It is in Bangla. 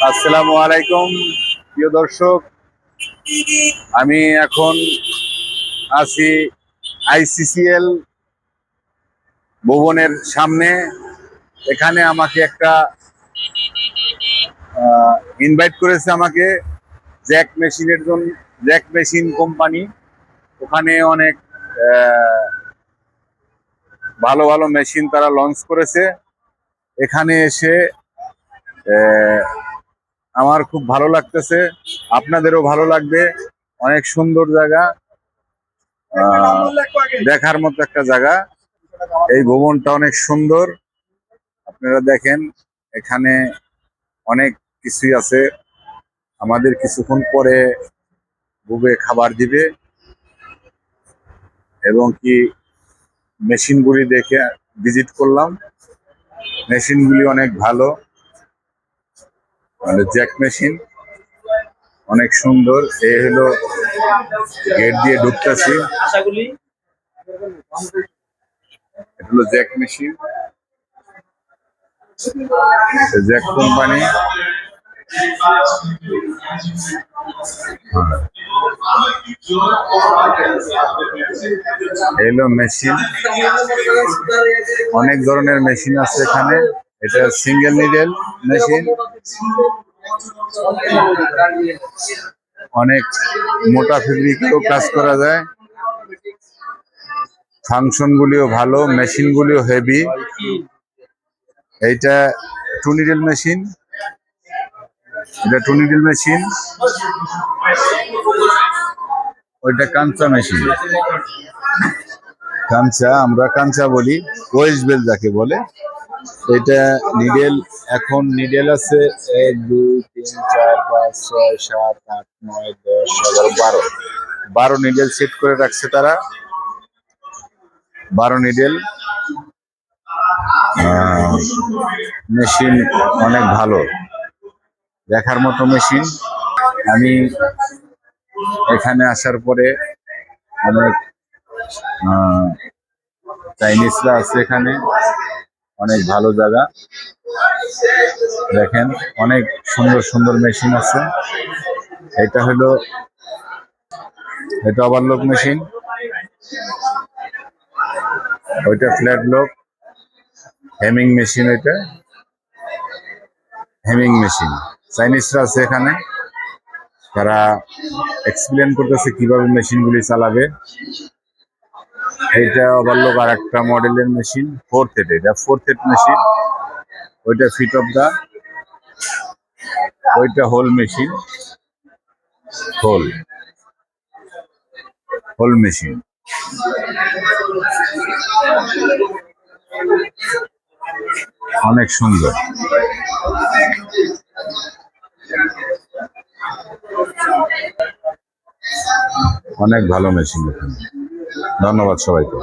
আসসালামু আলাইকুম প্রিয় দর্শক। আমি এখন আছি আইসিসিএল ভবনের সামনে। এখানে আমাকে একটা ইনভাইট করেছে আমাকে জ্যাক মেশিনের জন্য। জ্যাক মেশিন কোম্পানি, ওখানে অনেক ভালো ভালো মেশিন তারা লঞ্চ করেছে। এখানে এসে আমার খুব ভালো লাগতেছে, আপনাদেরও ভালো লাগবে। অনেক সুন্দর জায়গা, দেখার মতো একটা জায়গা। এই ভবনটা অনেক সুন্দর, আপনারা দেখেন। এখানে অনেক কিছুই আছে। আমাদের কিছুক্ষণ পরে বুবে খাবার দিবে এবং কি মেশিনগুলি দেখে ভিজিট করলাম। মেশিনগুলি অনেক ভালো, মানে জ্যাক মেশিন অনেক সুন্দর। এই হলো গেট দিয়ে ঢুকতেছি, এটা হলো জ্যাক মেশিন, জ্যাক কোম্পানি। এলো মেশিন, অনেক ধরনের মেশিন আছে এখানে। এটা সিঙ্গেল নিডেল মেশিন, অনেক মোটা ফেব্রিকেও কাজ করা যায়। ফাংশন গুলিও ভালো, মেশিন গুলিও হেভি। এইটা টু নিডেল মেশিন, এটা টু নিডেল মেশিন। ওইটা কাঞ্চা মেশিন, কাঞ্চা, আমরা কাঞ্চা বলি, ওয়েস্ট বেল যাকে বলে। এটা নিডেল, এখন নিডেল আছে 1 2 3 4 5 6 7 8 9 10 11 12 নিডেল সেট করে রাখছে তারা। 12 নিডেল মেশিন, অনেক ভালো, দেখার মতো মেশিন। আমি এখানে আসার পরে অনেক চাইনিজরা আছে এখানে, অনেক ভালো জায়গা। দেখেন অনেক সুন্দর সুন্দর মেশিন আছে। এটা হলো, এটা ওভারলক মেশিন, ওইটা ফ্ল্যাট লক। হেমিং মেশিন, এটা হেমিং মেশিন। চাইনিজরা আছে এখানে, তারা এক্সপ্লেন করতেছে কিভাবে মেশিনগুলি চালাবে। এইটা ওভারলক আর একটা মডেলের মেশিন, 4th হেড, এটা 4th হেড মেশিন। ওইটা ফিট অফ দা, ওইটা whole machine, whole whole machine. অনেক সুন্দর, অনেক ভালো মেশিন। ধন্যবাদ সবাইকে।